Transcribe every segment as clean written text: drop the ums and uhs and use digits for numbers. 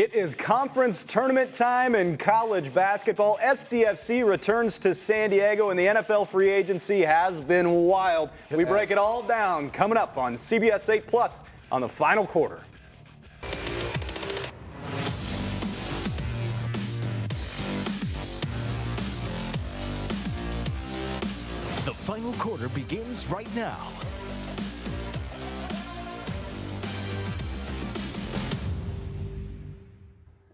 It is conference tournament time in college basketball. SDFC returns to San Diego, and the NFL free agency has been wild. We break it all down coming up on CBS 8 Plus on the final quarter. The final quarter begins right now.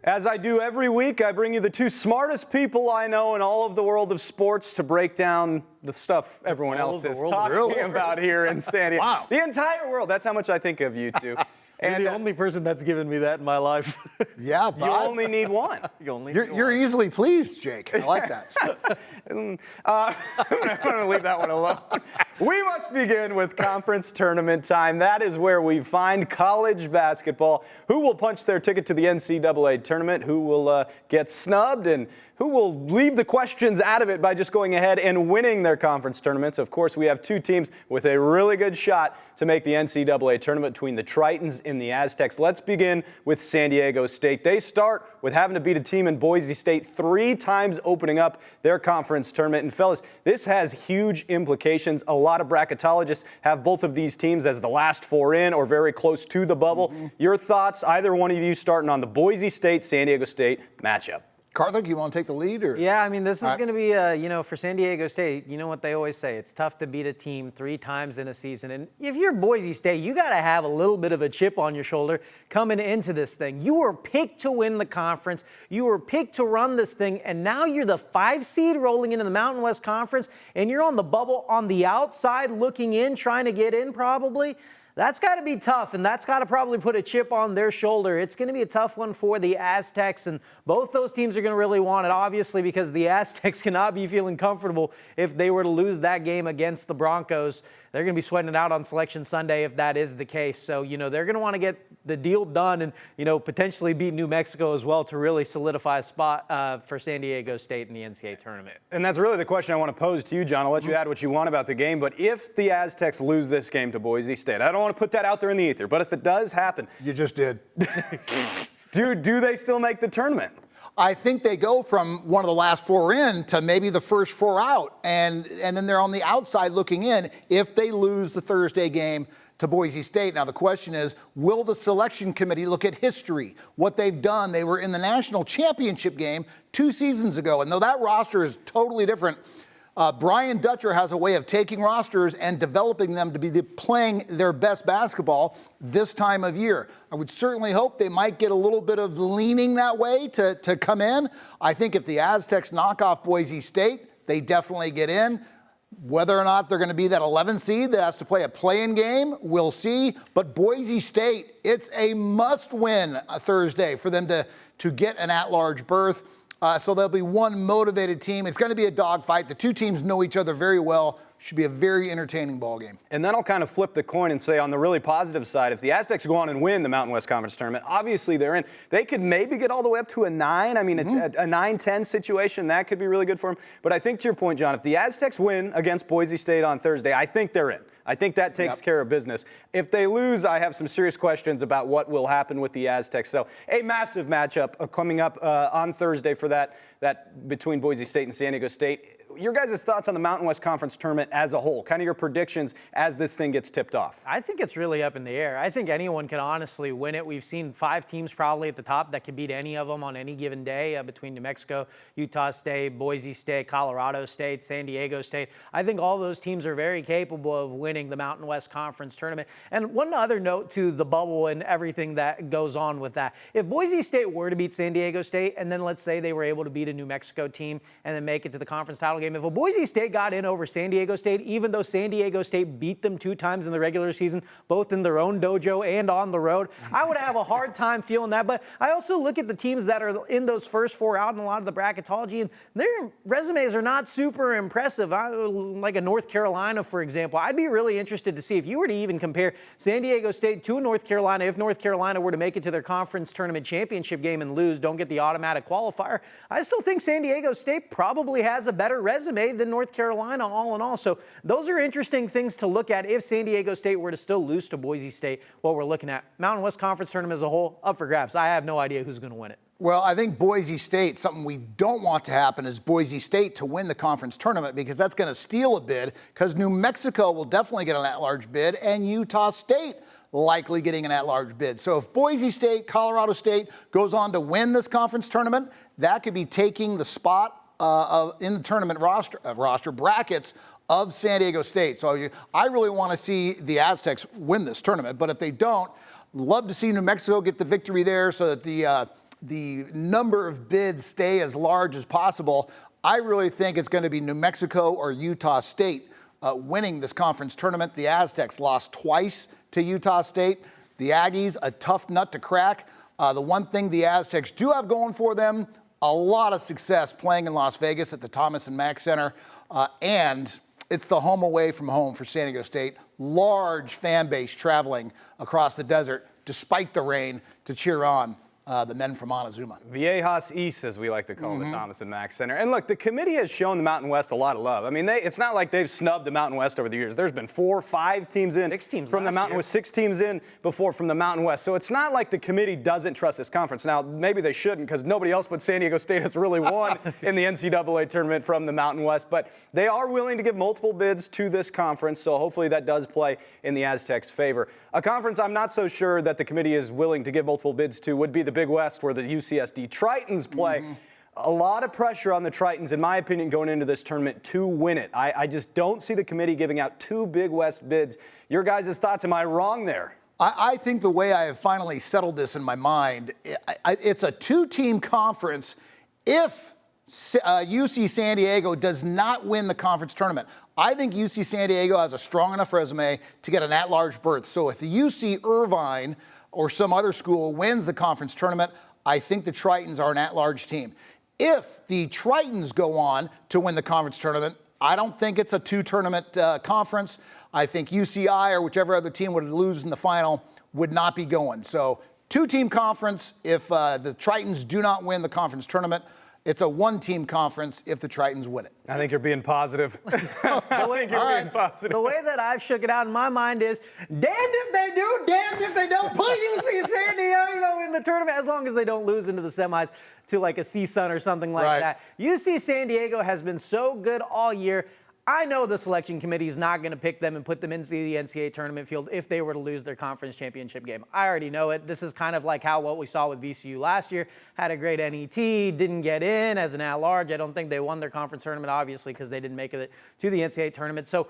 As I do every week, I bring you the two smartest people I know in all of the world of sports to break down the stuff everyone else is talking about here in San Diego. Wow. The entire world. That's how much I think of you two. And You're the only person that's given me that in my life. Yeah, you only need one. You're easily pleased, Jake. I like that. I'm going to leave that one alone. We must begin with conference tournament time. That is where we find college basketball. Who will punch their ticket to the NCAA tournament? Who will get snubbed? And who will leave the questions out of it by just going ahead and winning their conference tournaments? Of course, we have two teams with a really good shot to make the NCAA tournament between the Tritons and the Aztecs. Let's begin with San Diego State. They start with having to beat a team in Boise State 3 times opening up their conference tournament. And fellas, this has huge implications. A lot of bracketologists have both of these teams as the last 4 in or very close to the bubble. Your thoughts, either one of you starting on the Boise State-San Diego State matchup? Karthik, you want to take the lead? Or? Yeah, I mean, this is going to be, for San Diego State, you know what they always say. It's tough to beat a team 3 times in a season. And if you're Boise State, you got to have a little bit of a chip on your shoulder coming into this thing. You were picked to win the conference. You were picked to run this thing. And now you're the 5 seed rolling into the Mountain West Conference. And you're on the bubble on the outside looking in, trying to get in probably. That's got to be tough, and that's got to probably put a chip on their shoulder. It's going to be a tough one for the Aztecs, and both those teams are going to really want it, obviously, because the Aztecs cannot be feeling comfortable if they were to lose that game against the Broncos. They're going to be sweating it out on Selection Sunday if that is the case. So, they're going to want to get the deal done and, potentially beat New Mexico as well to really solidify a spot for San Diego State in the NCAA tournament. And that's really the question I want to pose to you, John. I'll let you add what you want about the game. But if the Aztecs lose this game to Boise State, I don't want to put that out there in the ether, but if it does happen. You just did. do they still make the tournament? I think they go from one of the last 4 in to maybe the first 4 out, and then they're on the outside looking in if they lose the Thursday game to Boise State. Now, the question is, will the selection committee look at history, what they've done? They were in the national championship game 2 seasons ago, and though that roster is totally different, Brian Dutcher has a way of taking rosters and developing them to be playing their best basketball this time of year. I would certainly hope they might get a little bit of leaning that way to come in. I think if the Aztecs knock off Boise State, they definitely get in. Whether or not they're going to be that 11 seed that has to play a play-in game, we'll see. But Boise State, it's a must-win Thursday for them to get an at-large berth. So there'll be one motivated team. It's going to be a dogfight. The two teams know each other very well. Should be a very entertaining ball game. And then I'll kind of flip the coin and say on the really positive side, if the Aztecs go on and win the Mountain West Conference tournament, obviously they're in. They could maybe get all the way up to a 9. I mean, it's a 9-10 situation. That could be really good for them. But I think to your point, John, if the Aztecs win against Boise State on Thursday, I think they're in. I think that takes care of business. If they lose, I have some serious questions about what will happen with the Aztecs. So a massive matchup coming up on Thursday for that between Boise State and San Diego State. Your guys' thoughts on the Mountain West Conference tournament as a whole, kind of your predictions as this thing gets tipped off. I think it's really up in the air. I think anyone can honestly win it. We've seen 5 teams probably at the top that can beat any of them on any given day between New Mexico, Utah State, Boise State, Colorado State, San Diego State. I think all those teams are very capable of winning the Mountain West Conference tournament. And one other note to the bubble and everything that goes on with that. If Boise State were to beat San Diego State, and then let's say they were able to beat a New Mexico team and then make it to the conference title game, if a Boise State got in over San Diego State, even though San Diego State beat them 2 times in the regular season, both in their own dojo and on the road, I would have a hard time feeling that. But I also look at the teams that are in those first 4 out in a lot of the bracketology, and their resumes are not super impressive. Like a North Carolina, for example. I'd be really interested to see if you were to even compare San Diego State to North Carolina, if North Carolina were to make it to their conference tournament championship game and lose, don't get the automatic qualifier. I still think San Diego State probably has a better resume resume than North Carolina all in all. So those are interesting things to look at if San Diego State were to still lose to Boise State. What we're looking at, Mountain West Conference tournament as a whole, up for grabs. I have no idea who's going to win it. Well, I think Boise State, something we don't want to happen is Boise State to win the conference tournament, because that's going to steal a bid, because New Mexico will definitely get an at-large bid, and Utah State likely getting an at-large bid. So if Boise State, Colorado State goes on to win this conference tournament, that could be taking the spot in the tournament roster brackets of San Diego State. So I really want to see the Aztecs win this tournament, but if they don't, love to see New Mexico get the victory there so that the number of bids stay as large as possible. I really think it's going to be New Mexico or Utah State winning this conference tournament. The Aztecs lost twice to Utah State. The Aggies, a tough nut to crack. The one thing the Aztecs do have going for them, a lot of success playing in Las Vegas at the Thomas and Mack Center. And it's the home away from home for San Diego State. Large fan base traveling across the desert, despite the rain, to cheer on the men from Montezuma. Viejas East, as we like to call the Thomas and Mack Center. And look, the committee has shown the Mountain West a lot of love. I mean, it's not like they've snubbed the Mountain West over the years. There's been 4 or 5 teams in. 6 teams from the Mountain West, 6 teams in before from the Mountain West. So it's not like the committee doesn't trust this conference. Now, maybe they shouldn't, because nobody else but San Diego State has really won in the NCAA tournament from the Mountain West. But they are willing to give multiple bids to this conference, so hopefully that does play in the Aztecs' favor. A conference I'm not so sure that the committee is willing to give multiple bids to would be the Big West, where the UCSD Tritons play. A lot of pressure on the Tritons, in my opinion, going into this tournament to win it. I just don't see the committee giving out 2 Big West bids. Your guys' thoughts, am I wrong there? I think the way I have finally settled this in my mind, it's a 2-team conference if UC San Diego does not win the conference tournament. I think UC San Diego has a strong enough resume to get an at-large berth. So if the UC Irvine or some other school wins the conference tournament, I think the Tritons are an at-large team. If the Tritons go on to win the conference tournament, I don't think it's a 2-tournament conference. I think UCI or whichever other team would lose in the final would not be going. So 2-team conference if the Tritons do not win the conference tournament. It's a 1-team conference if the Tritons win it. I think you're being positive. I think you're being positive. The way that I've shook it out in my mind is, damned if they do, damned if they don't. Put UC San Diego in the tournament, as long as they don't lose into the semis to like a CSUN or something like that. UC San Diego has been so good all year. I know the selection committee is not going to pick them and put them into the NCAA tournament field if they were to lose their conference championship game. I already know it. This is kind of like what we saw with VCU last year. Had a great NET, didn't get in as an at-large. I don't think they won their conference tournament, obviously, because they didn't make it to the NCAA tournament. So,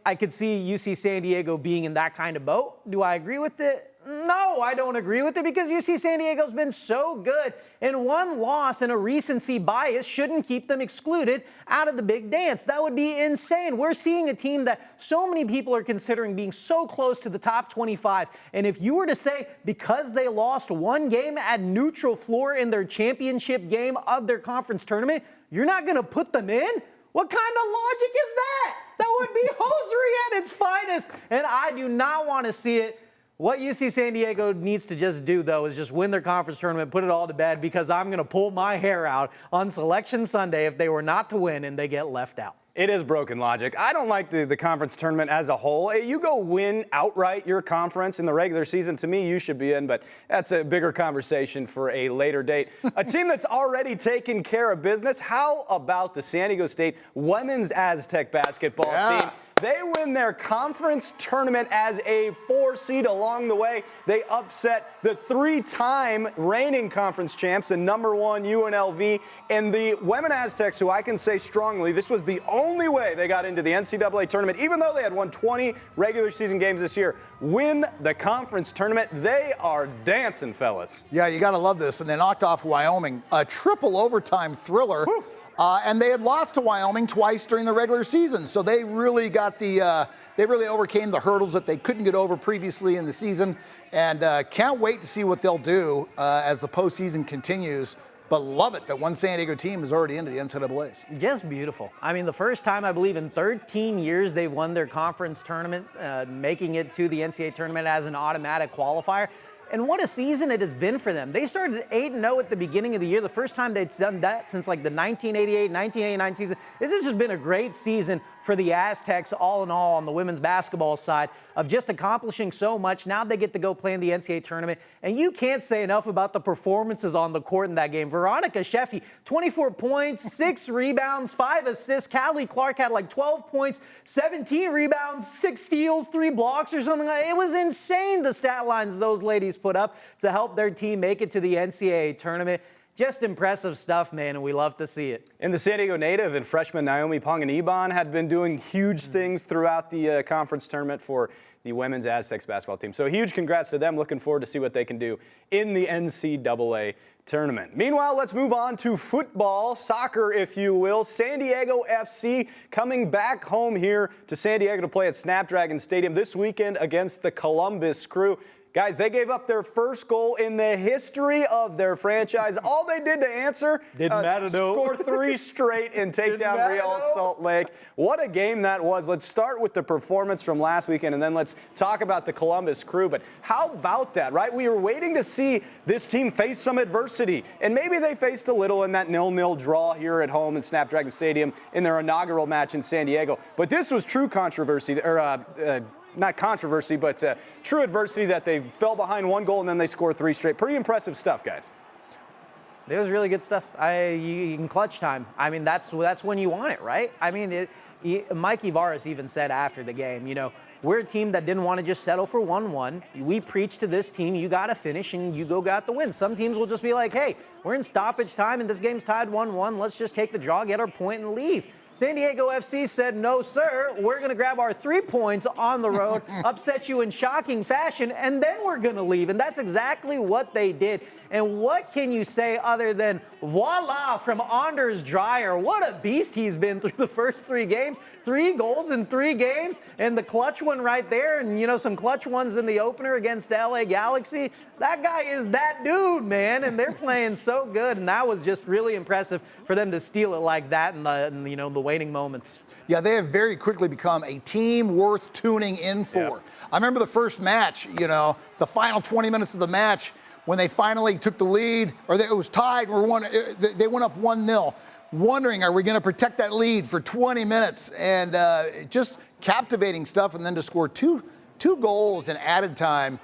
I could see UC San Diego being in that kind of boat. Do I agree with it? No, I don't agree with it, because UC San Diego's been so good, and one loss and a recency bias shouldn't keep them excluded out of the big dance. That would be insane. We're seeing a team that so many people are considering being so close to the top 25, and if you were to say because they lost one game at neutral floor in their championship game of their conference tournament, you're not going to put them in? What kind of logic is that? That would be hosiery at its finest, and I do not want to see it. What UC San Diego needs to just do, though, is just win their conference tournament, put it all to bed, because I'm going to pull my hair out on Selection Sunday if they were not to win and they get left out. It is broken logic. I don't like the conference tournament as a whole. You go win outright your conference in the regular season, to me, you should be in, but that's a bigger conversation for a later date. A team that's already taken care of business, how about the San Diego State women's Aztec basketball team? They win their conference tournament as a 4 seed along the way. They upset the 3-time reigning conference champs and #1 UNLV. And the women Aztecs, who I can say strongly, this was the only way they got into the NCAA tournament, even though they had won 20 regular season games this year, win the conference tournament. They are dancing, fellas. Yeah, you got to love this. And they knocked off Wyoming. A triple overtime thriller. Whew. And they had lost to Wyoming twice during the regular season. So they really got they really overcame the hurdles that they couldn't get over previously in the season. And can't wait to see what they'll do as the postseason continues. But love it that one San Diego team is already into the NCAAs. Just beautiful. I mean, the first time, I believe, in 13 years they've won their conference tournament, making it to the NCAA tournament as an automatic qualifier. And what a season it has been for them. They started 8-0 at the beginning of the year, the first time they'd done that since like the 1988-1989 season. This has just been a great season for the Aztecs all in all on the women's basketball side of just accomplishing so much. Now they get to go play in the NCAA tournament, and you can't say enough about the performances on the court in that game. Veronica Sheffy, 24 points, 6 rebounds, 5 assists. Callie Clark had like 12 points, 17 rebounds, 6 steals, 3 blocks or something. It was insane, the stat lines those ladies put up to help their team make it to the NCAA tournament. Just impressive stuff, man, and we love to see it. And the San Diego native and freshman Naomi Ponganiban had been doing huge things throughout the conference tournament for the women's Aztecs basketball team. So huge congrats to them. Looking forward to see what they can do in the NCAA tournament. Meanwhile, let's move on to football, soccer, if you will. San Diego FC coming back home here to San Diego to play at Snapdragon Stadium this weekend against the Columbus Crew. Guys, they gave up their first goal in the history of their franchise. All they did to answer, score 3 straight and take down Real Salt Lake. What a game that was. Let's start with the performance from last weekend, and then let's talk about the Columbus Crew. But how about that, right? We were waiting to see this team face some adversity, and maybe they faced a little in that 0-0 draw here at home in Snapdragon Stadium in their inaugural match in San Diego. But this was true controversy, not controversy, but true adversity that they fell behind 1 goal and then they scored 3 straight. Pretty impressive stuff, guys. It was really good stuff. In clutch time, I mean, that's when you want it, right? I mean, Mike Ivaris even said after the game, you know, we're a team that didn't want to just settle for 1-1. We preach to this team, you got to finish and you got the win. Some teams will just be like, hey, we're in stoppage time and this game's tied 1-1. Let's just take the draw, get our point, and leave. San Diego FC said, no, sir, we're going to grab our 3 points on the road, upset you in shocking fashion, and then we're going to leave. And that's exactly what they did. And what can you say other than voila from Anders Dreyer? What a beast he's been through the first 3 games. 3 goals in 3 games, and the clutch one right there, and, you know, some clutch ones in the opener against the LA Galaxy. That guy is that dude, man, and they're playing so good, and that was just really impressive for them to steal it like that in the waiting moments. Yeah, they have very quickly become a team worth tuning in for. Yeah. I remember the first match, you know, the final 20 minutes of the match when they finally took the lead, or it was tied, they went up 1-0. Wondering, are we going to protect that lead for 20 minutes? And just captivating stuff. And then to score two goals in added time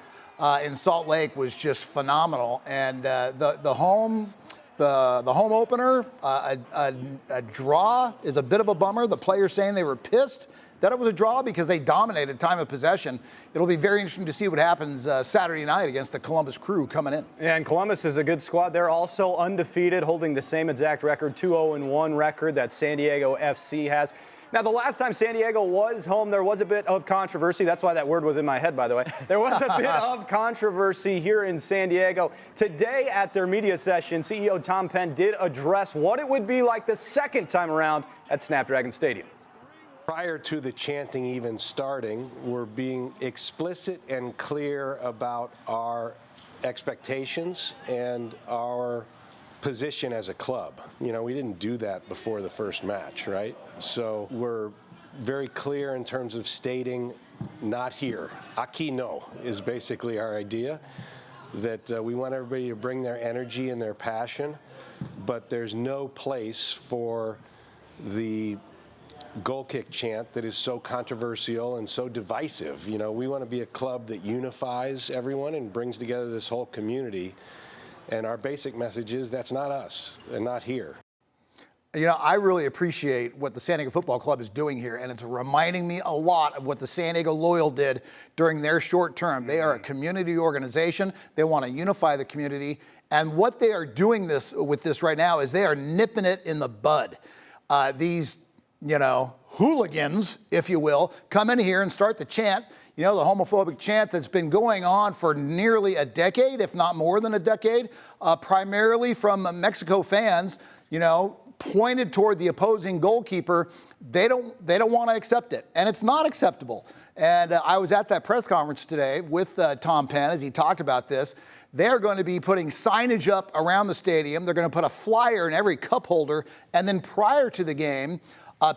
in Salt Lake was just phenomenal. And the home opener, a draw is a bit of a bummer. The players saying they were pissed that it was a draw because they dominated time of possession. It'll be very interesting to see what happens Saturday night against the Columbus Crew coming in. Yeah, and Columbus is a good squad. They're also undefeated, holding the same exact record, 2-0-1 record that San Diego FC has. Now, the last time San Diego was home, there was a bit of controversy. That's why that word was in my head, by the way. There was a bit of controversy here in San Diego. Today at their media session, CEO Tom Penn did address what it would be like the second time around at Snapdragon Stadium. Prior to the chanting even starting, we're being explicit and clear about our expectations and our position as a club. You know, we didn't do that before the first match, right? So we're very clear in terms of stating not here. Aquí no is basically our idea, that we want everybody to bring their energy and their passion, but there's no place for the goal kick chant that is so controversial and so divisive. You know, we want to be a club that unifies everyone and brings together this whole community. And our basic message is that's not us and not here. You know, I really appreciate what the San Diego Football Club is doing here, and it's reminding me a lot of what the San Diego Loyal did during their short term. They are a community organization. They want to unify the community, and what they are doing with this right now is they are nipping it in the bud. These, you know, hooligans, if you will, come in here and start the chant. You know, the homophobic chant that's been going on for nearly a decade, if not more than a decade, primarily from Mexico fans, you know, pointed toward the opposing goalkeeper. They don't want to accept it, and it's not acceptable. And I was at that press conference today with Tom Penn as he talked about this. They're going to be putting signage up around the stadium. They're going to put a flyer in every cup holder, and then prior to the game,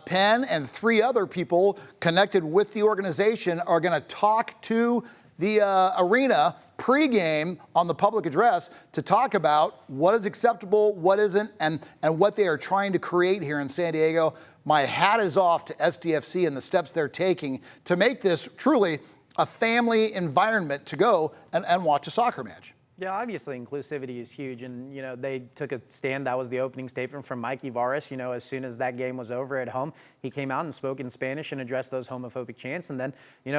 Penn and 3 other people connected with the organization are going to talk to the arena pregame on the public address to talk about what is acceptable, what isn't, and what they are trying to create here in San Diego. My hat is off to SDFC and the steps they're taking to make this truly a family environment to go and watch a soccer match. Yeah, obviously inclusivity is huge, and they took a stand. That was the opening statement from Mikey Varas. As soon as that game was over at home, he came out and spoke in Spanish and addressed those homophobic chants, and then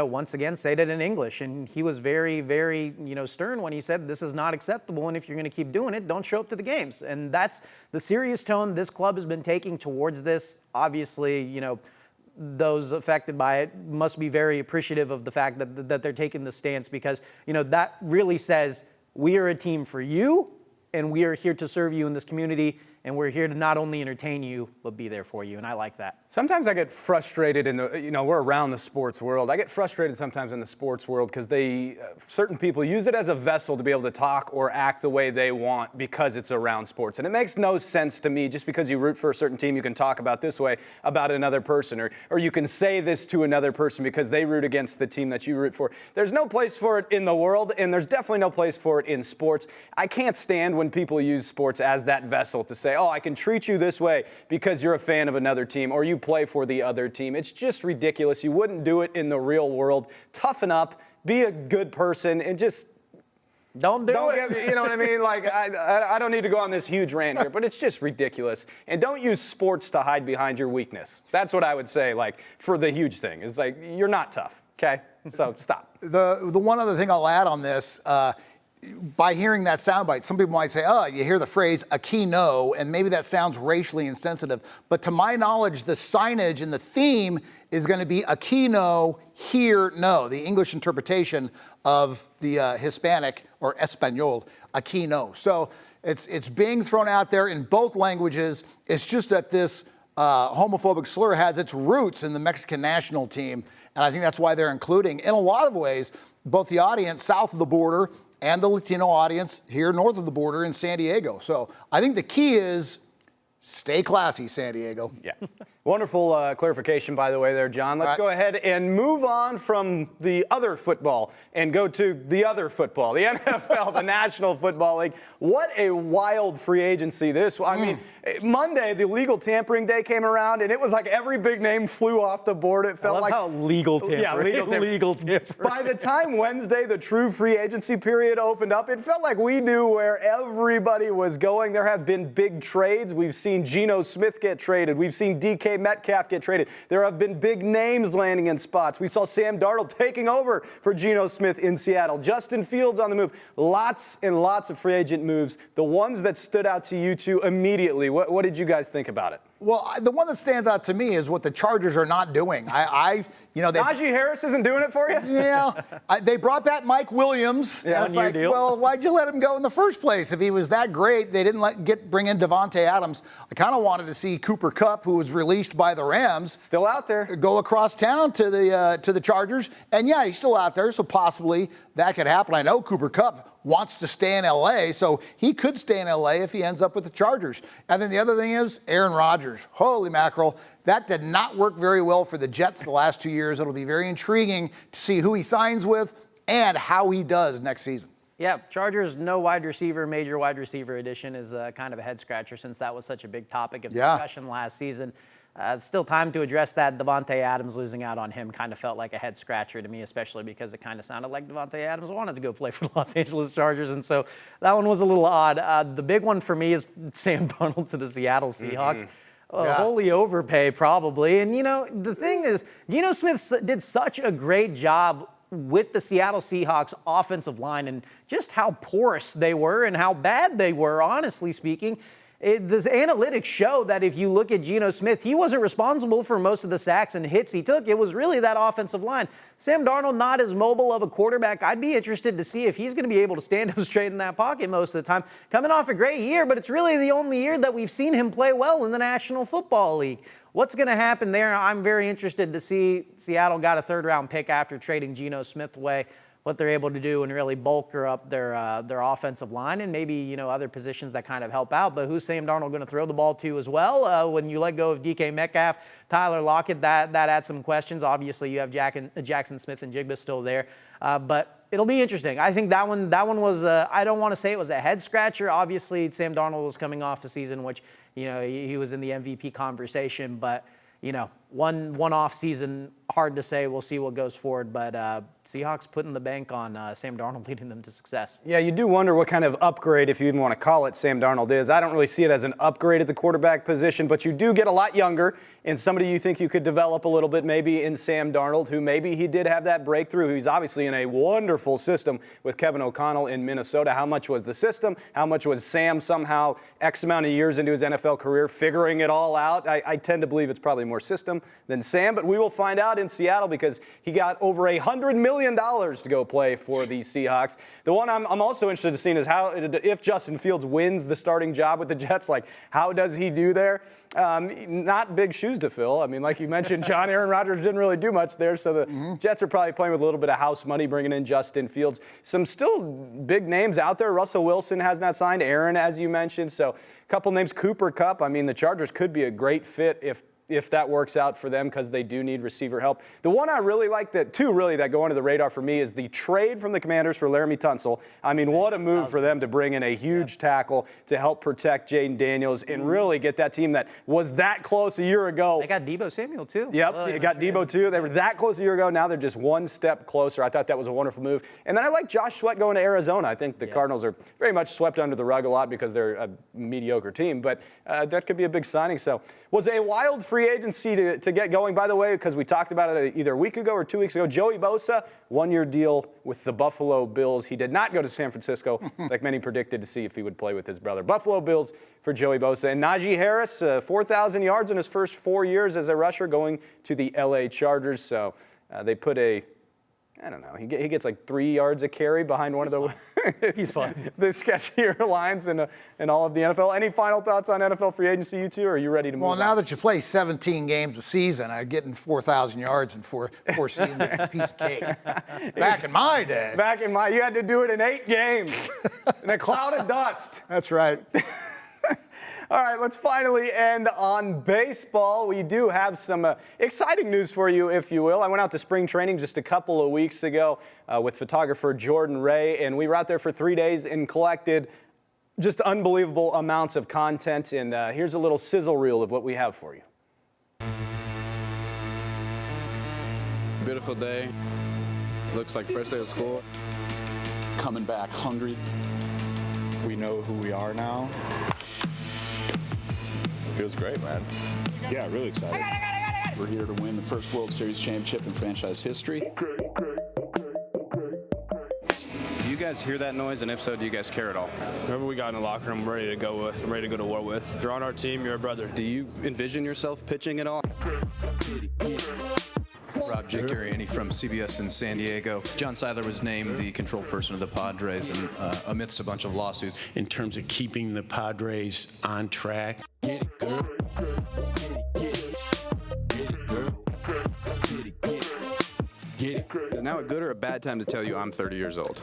once again stated in English. And he was very, very stern when he said this is not acceptable, and if you're going to keep doing it, don't show up to the games. And that's the serious tone this club has been taking towards this. Obviously, those affected by it must be very appreciative of the fact that they're taking the stance, because that really says, we are a team for you, and we are here to serve you in this community, and we're here to not only entertain you, but be there for you, and I like that. Sometimes I get frustrated in the, we're around the sports world. I get frustrated sometimes in the sports world because certain people use it as a vessel to be able to talk or act the way they want because it's around sports. And it makes no sense to me. Just because you root for a certain team, you can talk about this way about another person, or you can say this to another person because they root against the team that you root for. There's no place for it in the world, and there's definitely no place for it in sports. I can't stand when people use sports as that vessel to say, oh, I can treat you this way because you're a fan of another team or you play for the other team. It's just ridiculous. You wouldn't do it in the real world. Toughen up, be a good person, and just don't do it. You know what I mean? Like, I don't need to go on this huge rant here, but it's just ridiculous. And don't use sports to hide behind your weakness. That's what I would say, like, for the huge thing. It's like, you're not tough, okay? So stop. The one other thing I'll add on this, by hearing that soundbite, some people might say, oh, you hear the phrase a key no, and maybe that sounds racially insensitive. But to my knowledge, the signage and the theme is going to be a key no, here no, the English interpretation of the Hispanic or Espanol, a key no. So it's being thrown out there in both languages. It's just that this homophobic slur has its roots in the Mexican national team, and I think that's why they're including, in a lot of ways, both the audience south of the border and the Latino audience here north of the border in San Diego. So I think the key is stay classy, San Diego. Yeah. Wonderful clarification, by the way, there, John. Let's go ahead and move on from the other football and go to the other football, the NFL, the National Football League. What a wild free agency this. I mean, Monday, the legal tampering day came around, and it was like every big name flew off the board. It felt like how legal tampering. Yeah, legal tampering. By the time Wednesday, the true free agency period opened up, it felt like we knew where everybody was going. There have been big trades. We've seen Geno Smith get traded. We've seen DK Metcalf get traded. There have been big names landing in spots. We saw Sam Darnold taking over for Geno Smith in Seattle. Justin Fields on the move. Lots and lots of free agent moves. The ones that stood out to you two immediately, what did you guys think about it? Well, the one that stands out to me is what the Chargers are not doing. Najee Harris isn't doing it for you? Yeah. They brought back Mike Williams. Yeah, and it's like, well, why'd you let him go in the first place? If he was that great, they didn't bring in Devontae Adams. I kind of wanted to see Cooper Kupp, who was released by the Rams, still out there, go across town to the Chargers. And yeah, he's still out there, so possibly that could happen. I know Cooper Kupp wants to stay in L.A., so he could stay in L.A. if he ends up with the Chargers. And then the other thing is Aaron Rodgers. Holy mackerel. That did not work very well for the Jets the last 2 years. It'll be very intriguing to see who he signs with and how he does next season. Yeah, Chargers, no wide receiver, major wide receiver addition is kind of a head scratcher since that was such a big topic of discussion last season. Still time to address that. Devontae Adams losing out on him kind of felt like a head scratcher to me, especially because it kind of sounded like Devontae Adams wanted to go play for the Los Angeles Chargers, and so that one was a little odd. The big one for me is Sam Darnold to the Seattle Seahawks. Holy overpay, probably. And, the thing is, Geno Smith did such a great job with the Seattle Seahawks offensive line and just how porous they were and how bad they were, honestly speaking. The analytics show that if you look at Geno Smith, he wasn't responsible for most of the sacks and hits he took. It was really that offensive line. Sam Darnold, not as mobile of a quarterback. I'd be interested to see if he's going to be able to stand up straight in that pocket most of the time. Coming off a great year, but it's really the only year that we've seen him play well in the National Football League. What's going to happen there? I'm very interested to see. Seattle got a third-round pick after trading Geno Smith away. What they're able to do and really bulker up their offensive line and maybe, other positions that kind of help out. But who's Sam Darnold going to throw the ball to as well? When you let go of DK Metcalf, Tyler Lockett, that adds some questions. Obviously, you have Jackson Smith and Jigba still there. But it'll be interesting. I think that one was I don't want to say it was a head scratcher. Obviously, Sam Darnold was coming off a season which, he was in the MVP conversation, but one off season, hard to say. We'll see what goes forward, but Seahawks putting the bank on Sam Darnold, leading them to success. Yeah, you do wonder what kind of upgrade, if you even want to call it, Sam Darnold is. I don't really see it as an upgrade at the quarterback position, but you do get a lot younger, and somebody you think you could develop a little bit maybe in Sam Darnold, who maybe he did have that breakthrough. He's obviously in a wonderful system with Kevin O'Connell in Minnesota. How much was the system? How much was Sam somehow X amount of years into his NFL career figuring it all out? I tend to believe it's probably more system than Sam, but we will find out in Seattle because he got over $100 million to go play for the Seahawks. The one I'm also interested in seeing is how, if Justin Fields wins the starting job with the Jets, like how does he do there? Not big shoes to fill. I mean, like you mentioned, John, Aaron Rodgers didn't really do much there, so the Jets are probably playing with a little bit of house money, bringing in Justin Fields. Some still big names out there. Russell Wilson has not signed. Aaron, as you mentioned. So a couple names. Cooper Kupp. I mean, the Chargers could be a great fit if that works out for them because they do need receiver help. The one I really like, two really that go under the radar for me, is the trade from the Commanders for Laramie Tunsil. I mean, what a move for them to bring in a huge tackle to help protect Jaden Daniels and really get that team that was that close a year ago. They got Deebo Samuel, too. Yep, they got Deebo, too. They were that close a year ago. Now they're just one step closer. I thought that was a wonderful move. And then I like Josh Sweat going to Arizona. I think the Cardinals are very much swept under the rug a lot because they're a mediocre team, but that could be a big signing. So was a wild free agency to get going, by the way, because we talked about it either a week ago or 2 weeks ago. Joey Bosa, one-year deal with the Buffalo Bills. He did not go to San Francisco, like many predicted, to see if he would play with his brother. Buffalo Bills for Joey Bosa. And Najee Harris, 4,000 yards in his first 4 years as a rusher, going to the L.A. Chargers. So they put I don't know. He gets like 3 yards a carry behind one of the He's fun. the sketchier lines in all of the NFL. Any final thoughts on NFL free agency, you two, or are you ready to move on? Well, now that you play 17 games a season, getting 4,000 yards in four seasons is a piece of cake. Back in my day. You had to do it in 8 games in a cloud of dust. That's right. All right, let's finally end on baseball. We do have some exciting news for you, if you will. I went out to spring training just a couple of weeks ago with photographer Jordan Ray, and we were out there for 3 days and collected just unbelievable amounts of content. And here's a little sizzle reel of what we have for you. Beautiful day. Looks like first day of school. Coming back hungry. We know who we are now. Feels great, man. Yeah, really excited. We're here to win the first World Series championship in franchise history. Do you guys hear that noise? And if so, do you guys care at all? Whoever we got in the locker room, we're ready to go with. I'm ready to go to war with. If you're on our team, you're a brother. Do you envision yourself pitching at all? Rob Jicariani from CBS in San Diego. John Seidler was named the control person of the Padres and amidst a bunch of lawsuits. In terms of keeping the Padres on track. Get it, girl. Get it, girl. Get it. Is now a good or a bad time to tell you I'm 30 years old?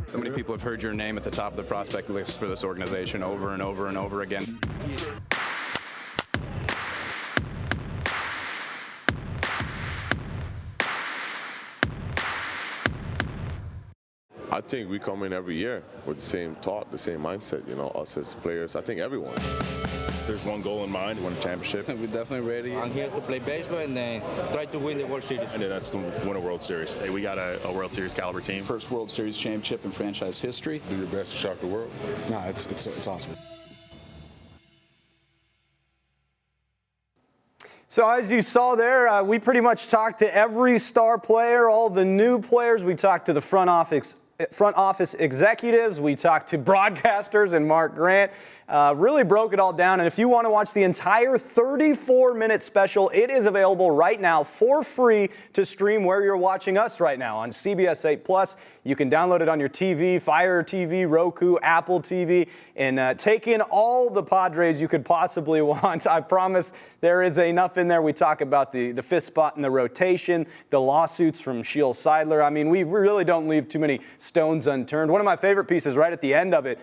So many people have heard your name at the top of the prospect list for this organization over and over and over again. I think we come in every year with the same thought, the same mindset, us as players. I think everyone. There's one goal in mind, win a championship. We're definitely ready. I'm here to play baseball and then try to win the World Series. And then that's to win a World Series. Hey, we got a World Series caliber team. First World Series championship in franchise history. Do your best to shock the world. No, it's awesome. So as you saw there, we pretty much talked to every star player, all the new players. We talked to the front office executives. We talked to broadcasters and Mark Grant. Really broke it all down. And if you want to watch the entire 34-minute special, it is available right now for free to stream where you're watching us right now on CBS 8+. You can download it on your TV, Fire TV, Roku, Apple TV, and take in all the Padres you could possibly want. I promise there is enough in there. We talk about the fifth spot in the rotation, the lawsuits from Shiel Seidler. I mean, we really don't leave too many stones unturned. One of my favorite pieces right at the end of it,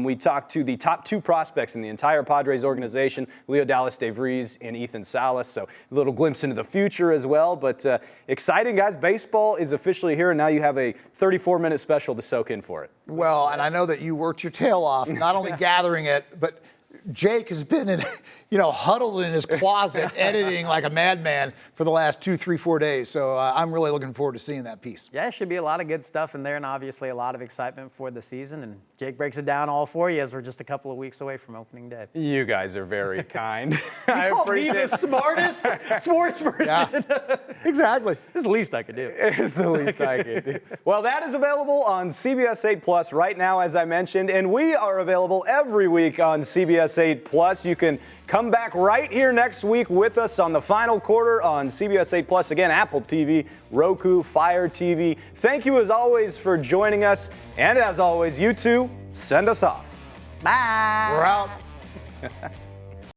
we talked to the top 2 prospects in the entire Padres organization, Leo Dallas, Dave Rees, and Ethan Salas. So a little glimpse into the future as well. But exciting, guys. Baseball is officially here, and now you have a 34-minute special to soak in for it. Well, and I know that you worked your tail off, not only gathering it, but Jake has been huddled in his closet editing like a madman for the last 2, 3, 4 days. So I'm really looking forward to seeing that piece. Yeah, it should be a lot of good stuff in there, and obviously a lot of excitement for the season. And Jake breaks it down all for you as we're just a couple of weeks away from opening day. You guys are very kind. I appreciate it. The smartest sports person. Yeah, exactly. It's the least I could do. It's the least I could do. Well, that is available on CBS 8 Plus right now, as I mentioned, and we are available every week on CBS 8 Plus. You can come back right here next week with us on the final quarter on CBS 8 Plus. Again, Apple TV, Roku, Fire TV. Thank you as always for joining us. And as always, you two, send us off. Bye. We're out.